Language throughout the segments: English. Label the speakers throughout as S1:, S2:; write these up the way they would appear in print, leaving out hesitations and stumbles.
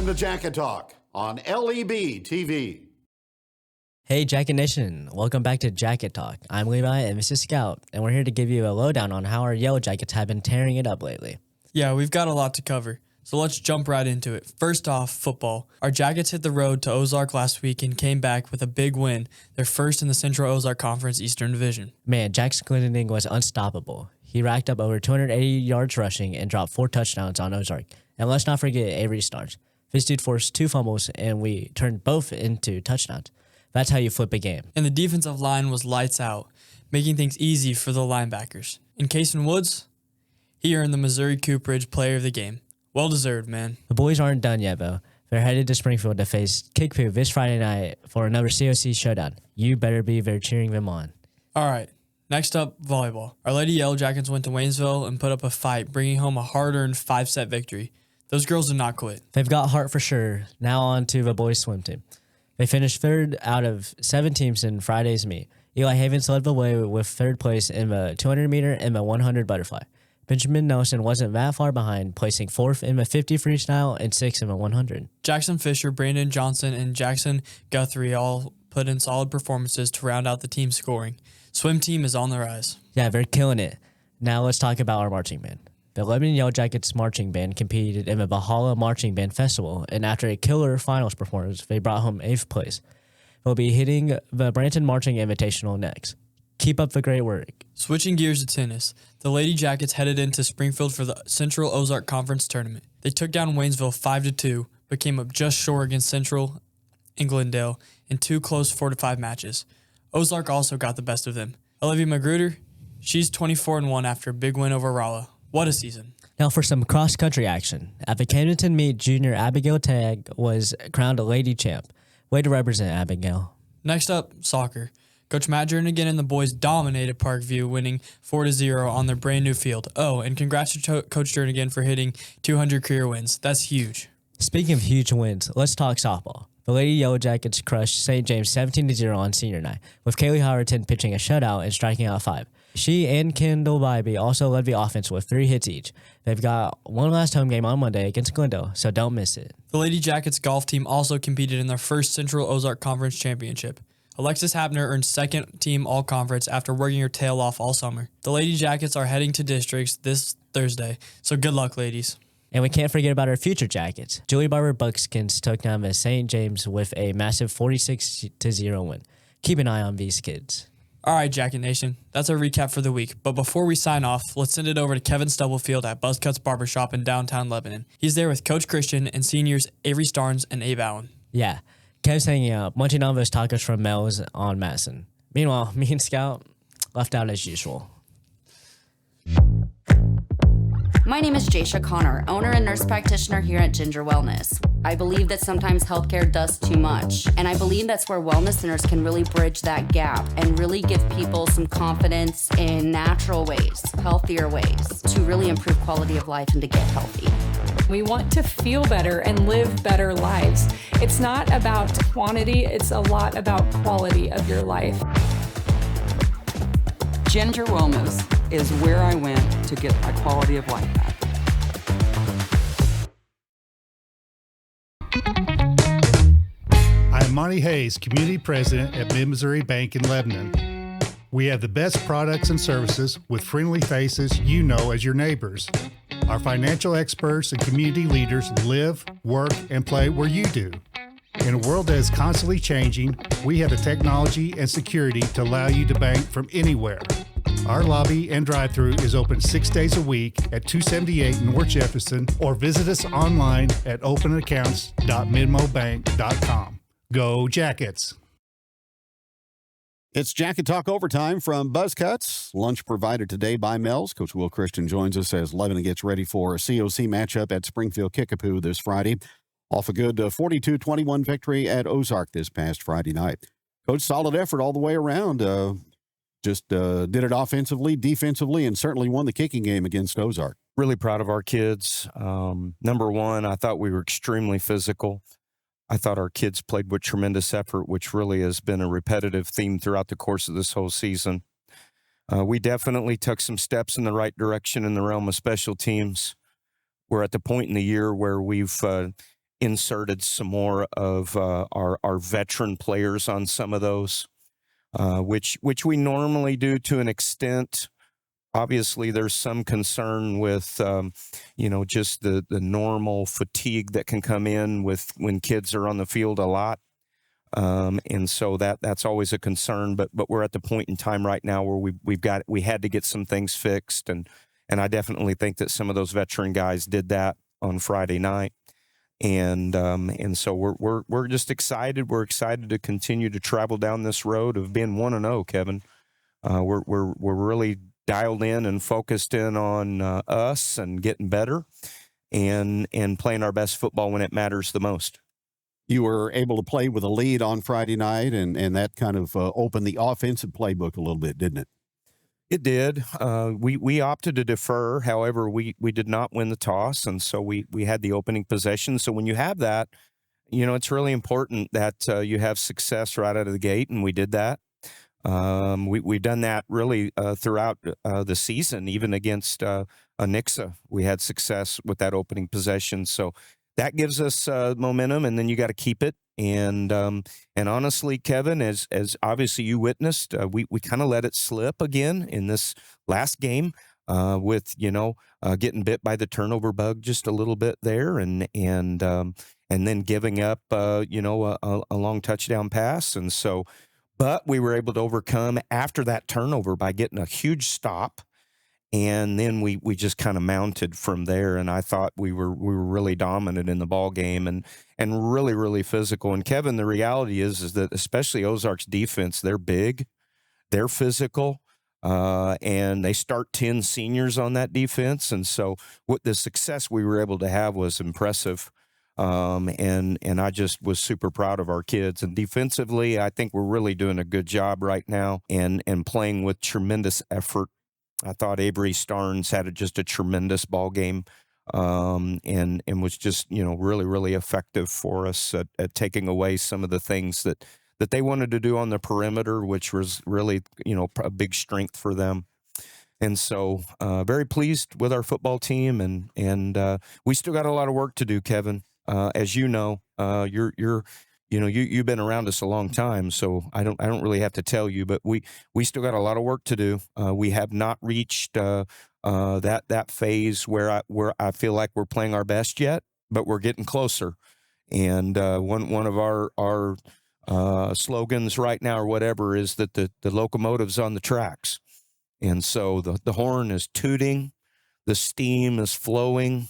S1: Welcome to Jacket Talk on LEBtv.
S2: Hey Jacket Nation, welcome back to Jacket Talk. I'm Levi and Scout, and we're here to give you a lowdown on how our Yellow Jackets have been tearing it up lately.
S3: Yeah, we've got a lot to cover, so let's jump right into it. First off, football. Our Jackets hit the road to Ozark last week and came back with a big win, their first in the Central Ozark Conference Eastern Division.
S2: Man, Jackson Glendinning was unstoppable. He racked up over 280 yards rushing and dropped 4 touchdowns on Ozark. And let's not forget Avery Starnes. This dude forced 2 fumbles, and we turned both into touchdowns. That's how you flip a game.
S3: And the defensive line was lights out, making things easy for the linebackers. And Kason Woods, he earned the Missouri Cooperage Player of the Game. Well deserved, man.
S2: The boys aren't done yet, though. They're headed to Springfield to face Kickapoo this Friday night for another COC showdown. You better be there cheering them on.
S3: All right, next up, volleyball. Our Lady Yellow Jackets went to Waynesville and put up a fight, bringing home a hard-earned 5-set victory. Those girls did not quit.
S2: They've got heart for sure. Now on to the boys' swim team. They finished 3rd out of 7 teams in Friday's meet. Eli Havens led the way with 3rd place in the 200-meter and the 100 butterfly. Benjamin Nelson wasn't that far behind, placing 4th in the 50 freestyle and 6th in the 100.
S3: Jackson Fisher, Brandon Johnson, and Jackson Guthrie all put in solid performances to round out the team scoring. Swim team is on the rise.
S2: Yeah, they're killing it. Now let's talk about our marching band. The Lebanon Yellow Jackets marching band competed in the Valhalla Marching Band Festival, and after a killer finals performance, they brought home 8th place. They'll be hitting the Branton Marching Invitational next. Keep up the great work.
S3: Switching gears to tennis, the Lady Jackets headed into Springfield for the Central Ozark Conference Tournament. They took down Waynesville 5-2, but came up just short against Central and Glendale in 2 close 4-5 matches. Ozark also got the best of them. Olivia Magruder, she's 24-1 after a big win over Rolla. What a season.
S2: Now for some cross-country action. At the Camdenton meet, junior Abigail Tagg was crowned a lady champ. Way to represent, Abigail.
S3: Next up, soccer. Coach Matt Jernigan and the boys dominated Parkview, winning 4-0 on their brand new field. Oh, and congrats to Coach Jernigan for hitting 200 career wins. That's huge.
S2: Speaking of huge wins, let's talk softball. The Lady Yellow Jackets crushed St. James 17-0 on senior night, with Kaylee Howerton pitching a shutout and striking out 5. She and Kendall Bybee also led the offense with 3 hits each. They've got one last home game on Monday against Glendale, so don't miss it.
S3: The Lady Jackets golf team also competed in their first Central Ozark Conference Championship. Alexis Habner earned 2nd team all-conference after working her tail off all summer. The Lady Jackets are heading to districts this Thursday, so good luck, ladies.
S2: And we can't forget about our future Jackets. Julie Barber Buckskins took down the St. James with a massive 46-0 win. Keep an eye on these kids.
S3: All right, Jacket Nation, that's our recap for the week. But before we sign off, let's send it over to Kevin Stubblefield at Buzzcuts Barbershop in downtown Lebanon. He's there with Coach Christian and seniors Avery Starnes and Abe Allen.
S2: Yeah, Kev's hanging out, munching on those tacos from Mel's on Madison. Meanwhile, me and Scout left out as usual.
S4: My name is Jaysha Connor, owner and nurse practitioner here at Ginger Wellness. I believe that sometimes healthcare does too much, and I believe that's where wellness centers can really bridge that gap and really give people some confidence in natural ways, healthier ways, to really improve quality of life and to get healthy.
S5: We want to feel better and live better lives. It's not about quantity, it's a lot about quality of your life.
S6: Ginger Wellness is where I went to get my quality of life back.
S7: I'm Monty Hayes, Community President at Mid-Missouri Bank in Lebanon. We have the best products and services with friendly faces you know as your neighbors. Our financial experts and community leaders live, work, and play where you do. In a world that is constantly changing, we have the technology and security to allow you to bank from anywhere. Our lobby and drive-thru is open 6 days a week at 278 North Jefferson, or visit us online at openaccounts.midmobank.com. Go Jackets!
S1: It's Jacket Talk Overtime from Buzzcuts. Lunch provided today by Mel's. Coach Will Christian joins us as Lebanon gets ready for a COC matchup at Springfield Kickapoo this Friday. Off a good 42-21 victory at Ozark this past Friday night. Coach, solid effort all the way around. Just did it offensively, defensively, and certainly won the kicking game against Ozark.
S8: Really proud of our kids. Number one, I thought we were extremely physical. I thought our kids played with tremendous effort, which really has been a repetitive theme throughout the course of this whole season. We definitely took some steps in the right direction in the realm of special teams. We're at the point in the year where we've inserted some more of our veteran players on some of those, which we normally do to an extent. Obviously, there's some concern with, just the normal fatigue that can come in with when kids are on the field a lot. And so that's always a concern, but we're at the point in time right now where we had to get some things fixed. And I definitely think that some of those veteran guys did that on Friday night. And so we're just excited. We're excited to continue to travel down this road of being 1-0, Kevin. We're really dialed in and focused in on us and getting better and playing our best football when it matters the most.
S1: You were able to play with a lead on Friday night, and that kind of opened the offensive playbook a little bit, didn't it?
S8: It did. We opted to defer. However, we did not win the toss, and so we had the opening possession. So when you have that, it's really important that you have success right out of the gate, and we did that. We've done that really throughout the season, even against Nixa. We had success with that opening possession. So that gives us momentum, and then you got to keep it. And honestly, Kevin, as obviously you witnessed, we kind of let it slip again in this last game with getting bit by the turnover bug just a little bit there, and then giving up a long touchdown pass, and so. But we were able to overcome after that turnover by getting a huge stop, and then we just kind of mounted from there. And I thought we were really dominant in the ball game and really, really physical. And Kevin, the reality is that especially Ozark's defense, they're big, they're physical, and they start 10 seniors on that defense. And so what the success we were able to have was impressive. And I just was super proud of our kids. And defensively, I think we're really doing a good job right now and playing with tremendous effort. I thought Avery Starnes had just a tremendous ball game, and was just, really, really effective for us at taking away some of the things that they wanted to do on the perimeter, which was really, a big strength for them. And so very pleased with our football team, and we still got a lot of work to do, Kevin. As you know, you've been around us a long time, so I don't really have to tell you, but we still got a lot of work to do. We have not reached that phase where I feel like we're playing our best yet, but we're getting closer. And one of our slogans right now or whatever is that the locomotive's on the tracks. And so the horn is tooting, the steam is flowing,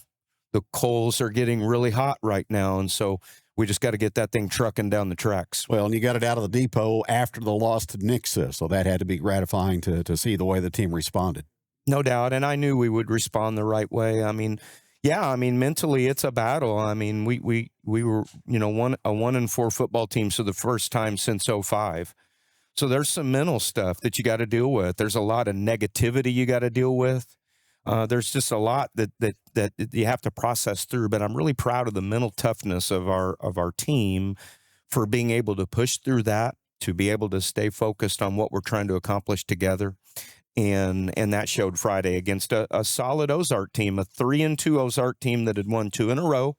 S8: the coals are getting really hot right now, and so we just got to get that thing trucking down the tracks.
S1: Well, and you got it out of the depot after the loss to Nixa, so that had to be gratifying to see the way the team responded.
S8: No doubt, and I knew we would respond the right way. I mean, mentally it's a battle. I mean, we were, a 1-4 football team for the first time since 2005. So there's some mental stuff that you got to deal with. There's a lot of negativity you got to deal with. There's just a lot that you have to process through, but I'm really proud of the mental toughness of our team for being able to push through that, to be able to stay focused on what we're trying to accomplish together. And that showed Friday against a solid Ozark team, a 3-2 Ozark team that had won 2 in a row.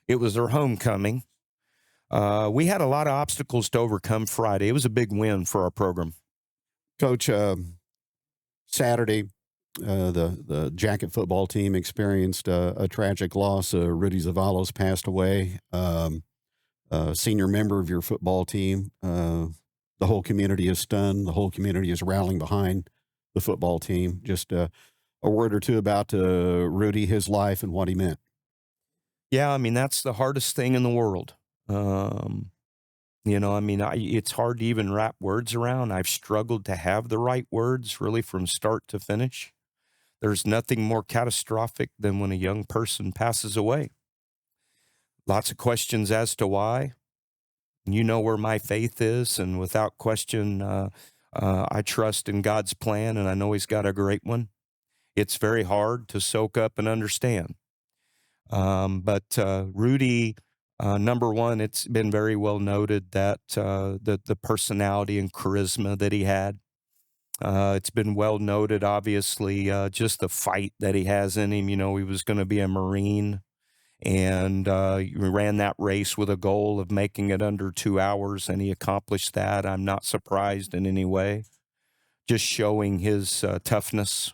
S8: It was their homecoming. We had a lot of obstacles to overcome Friday. It was a big win for our program.
S1: Coach, Saturday, the Jacket football team experienced a tragic loss. Rudy Zavalos passed away, a senior member of your football team. The whole community is stunned. The whole community is rallying behind the football team. Just a word or two about Rudy, his life, and what he meant.
S8: Yeah, I mean, that's the hardest thing in the world. It's hard to even wrap words around. I've struggled to have the right words really from start to finish. There's nothing more catastrophic than when a young person passes away. Lots of questions as to why. You know where my faith is, and without question, I trust in God's plan, and I know He's got a great one. It's very hard to soak up and understand. But Rudy, number one, it's been very well noted that the personality and charisma that he had. It's been well noted, obviously, just the fight that he has in him. He was going to be a Marine, And he ran that race with a goal of making it under 2 hours, and he accomplished that. I'm not surprised in any way. Just showing his toughness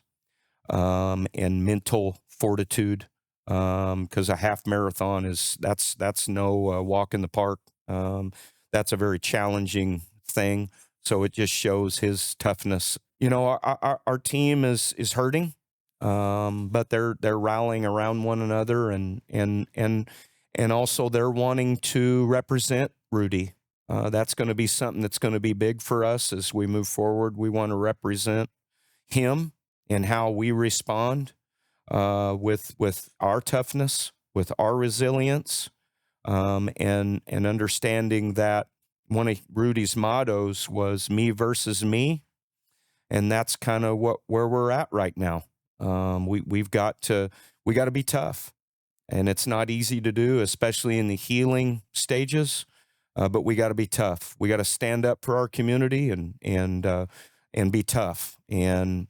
S8: and mental fortitude, because a half marathon that's no walk in the park. That's a very challenging thing. So it just shows his toughness. You know, our team is hurting, but they're rallying around one another, and also they're wanting to represent Rudy. That's going to be something that's going to be big for us as we move forward. We want to represent him and how we respond with our toughness, with our resilience, and understanding that one of Rudy's mottos was "me versus me," and that's kind of where we're at right now. We got to be tough, and it's not easy to do, especially in the healing stages. But we got to be tough. We got to stand up for our community and be tough. And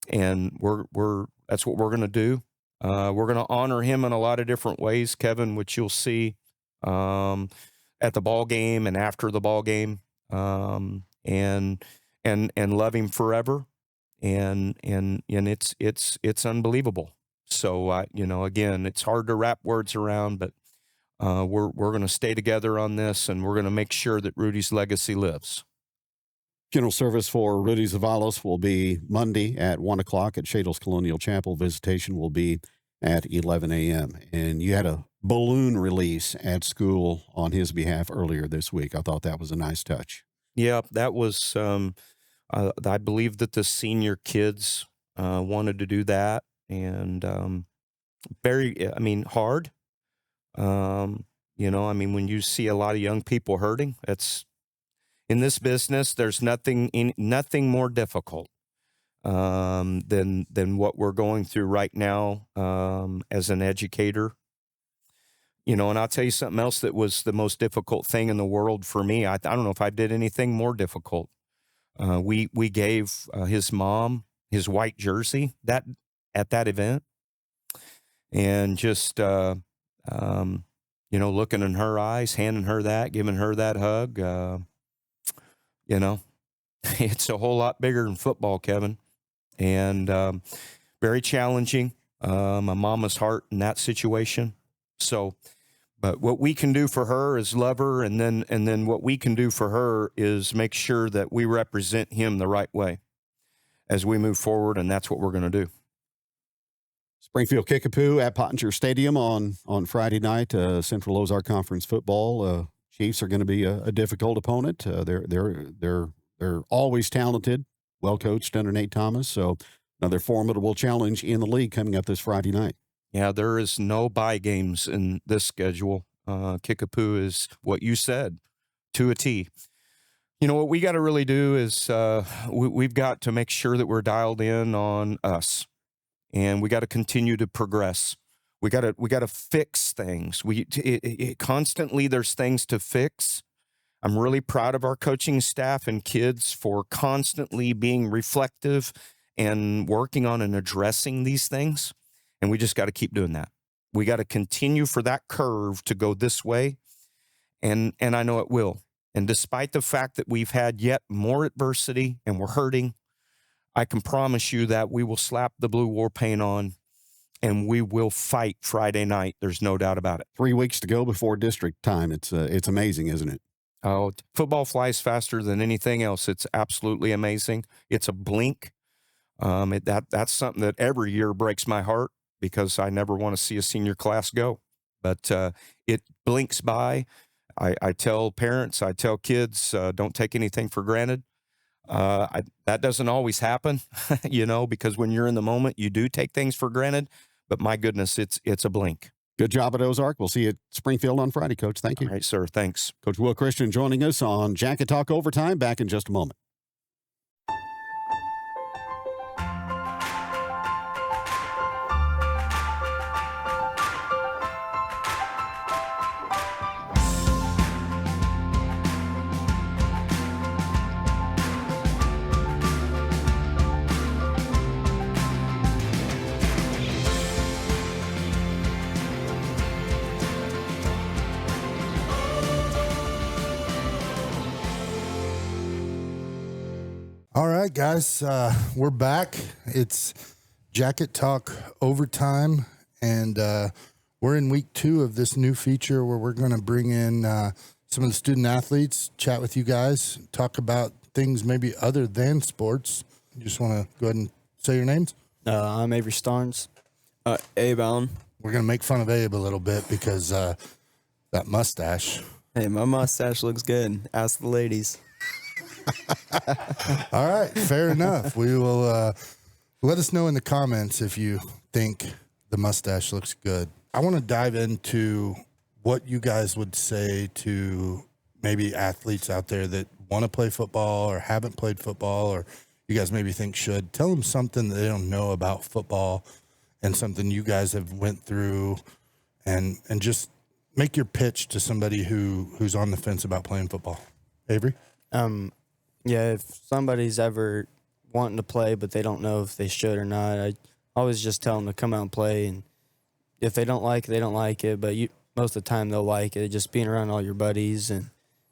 S8: that's what we're going to do. We're going to honor him in a lot of different ways, Kevin, which you'll see at the ball game and after the ball game, and love him forever. And it's unbelievable. So again, it's hard to wrap words around, but we're going to stay together on this, and we're going to make sure that Rudy's legacy lives.
S1: Funeral service for Rudy Zavalos will be Monday at 1 o'clock at Shadle's Colonial Chapel. Visitation will be at 11 a.m. And you had a balloon release at school on his behalf earlier this week. I thought that was a nice touch.
S8: Yeah, that was, I believe that the senior kids wanted to do that, and hard. When you see a lot of young people hurting, in this business, there's nothing more difficult than what we're going through right now as an educator. And I'll tell you something else that was the most difficult thing in the world for me. I don't know if I did anything more difficult. We gave his mom his white jersey at that event, and just looking in her eyes, handing her that, giving her that hug. It's a whole lot bigger than football, Kevin, and very challenging. My mama's heart in that situation. So, but what we can do for her is love her, and then what we can do for her is make sure that we represent him the right way as we move forward, and that's what we're going to do.
S1: Springfield Kickapoo at Pottinger Stadium on Friday night. Central Ozark Conference football. Chiefs are going to be a difficult opponent. They're always talented, well coached under Nate Thomas. So another formidable challenge in the league coming up this Friday night.
S8: Yeah, there is no bye games in this schedule. Kickapoo is what you said, to a T. What we got to really do is we've got to make sure that we're dialed in on us. And we got to continue to progress. We got to fix things. Constantly there's things to fix. I'm really proud of our coaching staff and kids for constantly being reflective and working on and addressing these things. And we just got to keep doing that. We got to continue for that curve to go this way. And I know it will. And despite the fact that we've had yet more adversity and we're hurting, I can promise you that we will slap the blue war paint on, and we will fight Friday night. There's no doubt about it.
S1: 3 weeks to go before district time. It's amazing, isn't it?
S8: Oh, football flies faster than anything else. It's absolutely amazing. It's a blink. That's something that every year breaks my heart because I never want to see a senior class go. But it blinks by. I tell parents, I tell kids, don't take anything for granted. That doesn't always happen, because when you're in the moment, you do take things for granted. But my goodness, it's a blink.
S1: Good job at Ozark. We'll see you at Springfield on Friday, Coach. Thank you.
S8: All right, sir. Thanks.
S1: Coach Will Christian joining us on Jacket Talk Overtime. Back in just a moment.
S9: All right, guys, we're back. It's Jacket Talk Overtime, and we're in week 2 of this new feature where we're going to bring in some of the student athletes, chat with you guys, talk about things maybe other than sports. You just want to go ahead and say your names?
S10: I'm Avery Starnes. Abe Allen.
S9: We're going to make fun of Abe a little bit because that mustache.
S10: Hey, my mustache looks good. Ask the ladies.
S9: All right, fair enough. We will let us know in the comments if you think the mustache looks good. I want to dive into what you guys would say to maybe athletes out there that want to play football or haven't played football, or you guys maybe think should. Tell them something that they don't know about football and something you guys have went through, and just make your pitch to somebody who's on the fence about playing football. Avery?
S10: Yeah, if somebody's ever wanting to play but they don't know if they should or not, I always just tell them to come out and play. And if they don't like it, they don't like it. But most of the time they'll like it. Just being around all your buddies, and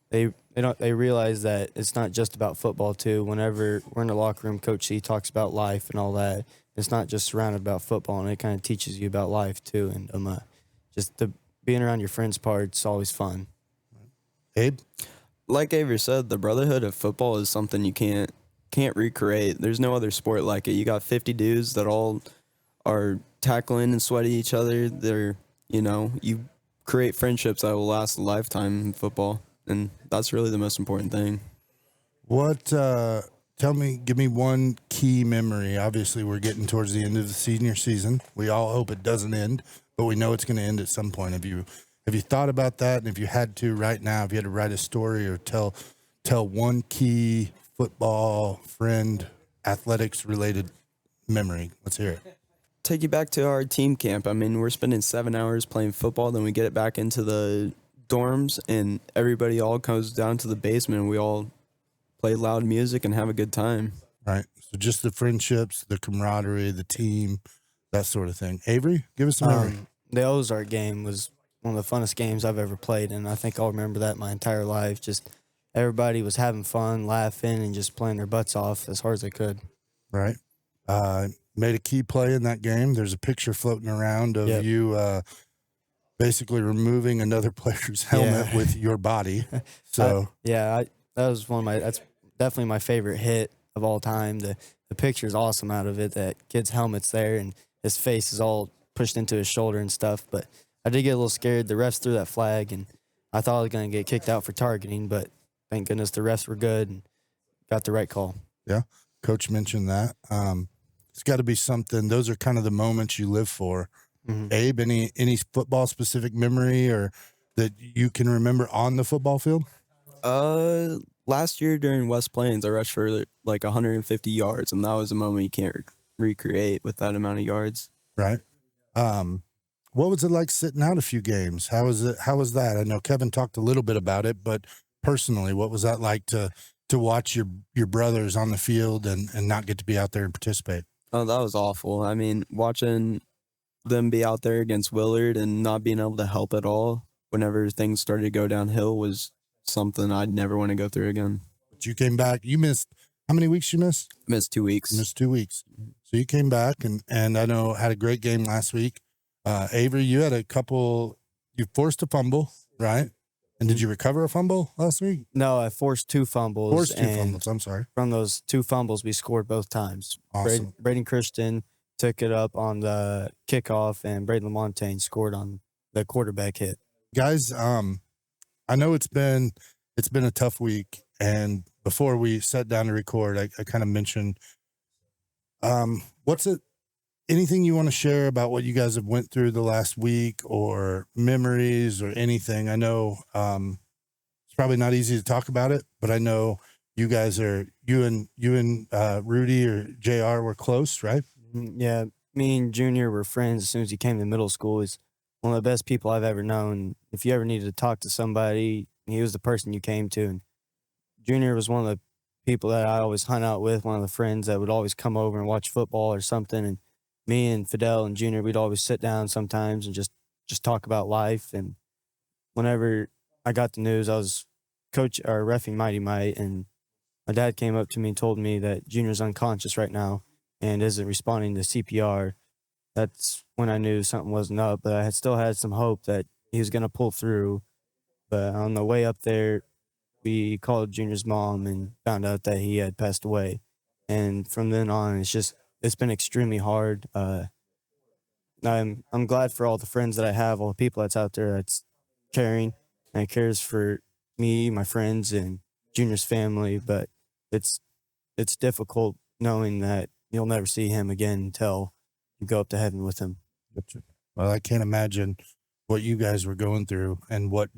S10: they realize that it's not just about football too. Whenever we're in the locker room, Coach C talks about life and all that. It's not just surrounded about football, and it kind of teaches you about life too. And just the being around your friends part's always fun.
S9: Abe?
S10: Like Avery said, the brotherhood of football is something you can't recreate. There's no other sport like it. You got 50 dudes that all are tackling and sweating each other. You create friendships that will last a lifetime in football, and that's really the most important thing.
S9: What, give me one key memory. Obviously, we're getting towards the end of the senior season. We all hope it doesn't end, but we know it's going to end at some point. Have you thought about that? And if you had to right now, if you had to write a story or tell one key football, friend, athletics related memory, let's hear it.
S10: Take you back to our team camp. I mean, we're spending 7 hours playing football, then we get it back into the dorms, and everybody all comes down to the basement, and we all play loud music and have a good time.
S9: Right. So just the friendships, the camaraderie, the team, that sort of thing. Avery, give us some memory.
S10: The Ozark game was one of the funnest games I've ever played, and I think I'll remember that my entire life. Just everybody was having fun, laughing, and just playing their butts off as hard as they could.
S9: Right. Made a key play in that game. There's a picture floating around of you basically removing another player's helmet with your body. So
S10: that was that's definitely my favorite hit of all time. The picture's awesome out of it. That kid's helmet's there, and his face is all pushed into his shoulder and stuff, but I did get a little scared. The refs threw that flag, and I thought I was going to get kicked out for targeting, but thank goodness the refs were good and got the right call.
S9: Yeah, Coach mentioned that. It's got to be something. Those are kind of the moments you live for. Mm-hmm. Abe, any football-specific memory or that you can remember on the football field?
S10: Last year during West Plains, I rushed for like 150 yards, and that was a moment you can't recreate with that amount of yards.
S9: Right. What was it like sitting out a few games? How was that? I know Kevin talked a little bit about it, but personally, what was that like to watch your brothers on the field and not get to be out there and participate?
S10: Oh, that was awful. I mean, watching them be out there against Willard and not being able to help at all whenever things started to go downhill was something I'd never want to go through again.
S9: But you came back. You missed, how many weeks you missed?
S10: I missed 2 weeks.
S9: You missed 2 weeks. So you came back and I know had a great game last week. Avery, you had you forced a fumble, right? And did you recover a fumble last week?
S10: No, I forced 2 fumbles.
S9: I'm sorry.
S10: From those 2 fumbles, we scored both times.
S9: Awesome.
S10: Braden Christian took it up on the kickoff, and Braden LaMontagne scored on the quarterback hit.
S9: Guys, I know it's been a tough week, and before we sat down to record, I kind of mentioned, anything you want to share about what you guys have went through the last week, or memories or anything? I know it's probably not easy to talk about it, but I know you guys you and Rudy or JR were close, right?
S10: Yeah, me and Junior were friends as soon as he came to middle school. He's one of the best people I've ever known. If you ever needed to talk to somebody, he was the person you came to. And Junior was one of the people that I always hung out with, one of the friends that would always come over and watch football or something. And me and Fidel and Junior, we'd always sit down sometimes and just talk about life. And whenever I got the news, I was reffing Mighty Might, and my dad came up to me and told me that Junior's unconscious right now and isn't responding to CPR. That's when I knew something wasn't up, but I had still had some hope that he was going to pull through. But on the way up there, we called Junior's mom and found out that he had passed away. And from then on, it's been extremely hard. I'm glad for all the friends that I have, all the people that's out there that's caring and cares for me, my friends, and Junior's family. But it's difficult knowing that you'll never see him again until you go up to heaven with him.
S9: Well, I can't imagine what you guys were going through and what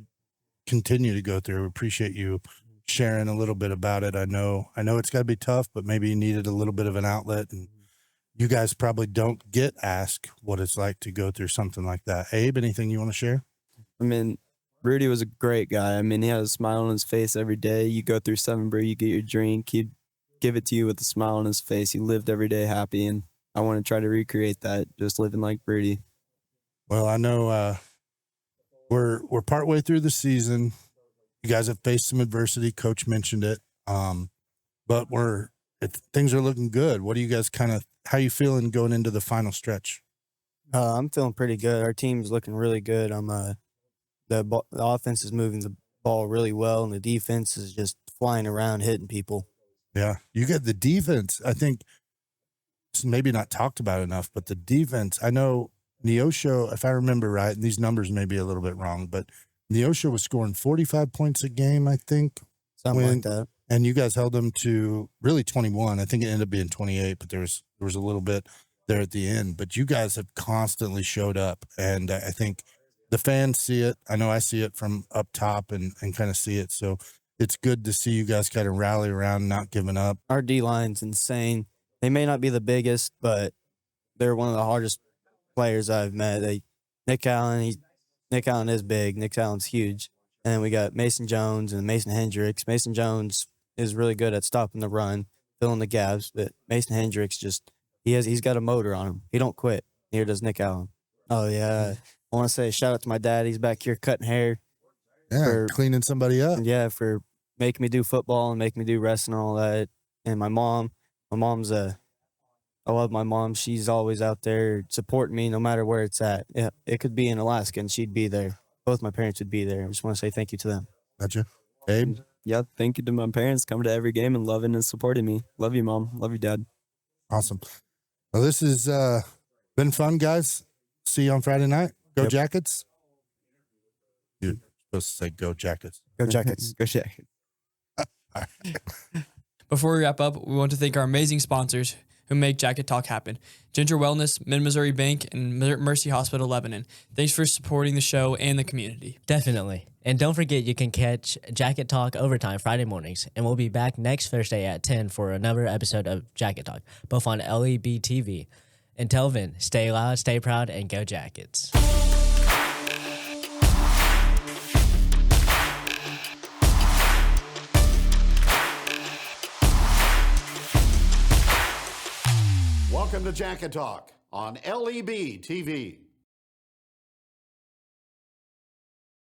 S9: continue to go through. Appreciate you sharing a little bit about it. I know it's got to be tough, but maybe you needed a little bit of an outlet, and you guys probably don't get asked what it's like to go through something like that. Abe, anything you want to share?
S11: I mean, Rudy was a great guy. I mean, he had a smile on his face every day. You go through 7 brew, you get your drink, he'd give it to you with a smile on his face. He lived every day happy, and I want to try to recreate that, just living like Rudy.
S9: Well, I know we're partway through the season. You guys have faced some adversity. Coach mentioned it, but things are looking good. What do you guys how you feeling going into the final stretch?
S10: I'm feeling pretty good. Our team's looking really good. The offense is moving the ball really well, and the defense is just flying around hitting people.
S9: Yeah, you get the defense. I think it's maybe not talked about enough, but the defense. I know Neosho, if I remember right, and these numbers may be a little bit wrong, but Neosho was scoring 45 points a game, I think.
S10: Something like that.
S9: And you guys held them to really 21. I think it ended up being 28, but there was a little bit there at the end. But you guys have constantly showed up, and I think the fans see it. I know I see it from up top and kind of see it. So it's good to see you guys kind of rally around, not giving up.
S10: Our D-line's insane. They may not be the biggest, but they're one of the hardest players I've met. Nick Allen is big. Nick Allen's huge. And then we got Mason Jones and Mason Hendricks. Mason Jones is really good at stopping the run, filling the gaps, but Mason Hendricks he's got a motor on him. He don't quit. Neither does Nick Allen. Oh yeah. I want to say shout out to my dad. He's back here cutting hair.
S9: Yeah, for cleaning somebody up.
S10: Yeah, for making me do football and making me do wrestling and all that. And my mom's I love my mom. She's always out there supporting me no matter where it's at. Yeah, it could be in Alaska and she'd be there. Both my parents would be there. I just want to say thank you to them.
S9: Gotcha. Abe?
S11: Yeah, thank you to my parents coming to every game and loving and supporting me. Love you, Mom. Love you, Dad.
S9: Awesome. Well, this has been fun, guys. See you on Friday night. Go Jackets. You're supposed to say go Jackets.
S10: Go Jackets.
S11: Go Jackets.
S3: Before we wrap up, we want to thank our amazing sponsors who make Jacket Talk happen. Ginger Wellness, Mid-Missouri Bank, and Mercy Hospital Lebanon. Thanks for supporting the show and the community.
S2: Definitely. And don't forget, you can catch Jacket Talk Overtime Friday mornings. And we'll be back next Thursday at 10 for another episode of Jacket Talk, both on LEBtv. Until then, stay loud, stay proud, and go Jackets.
S1: Welcome to Jacket Talk on LEBtv.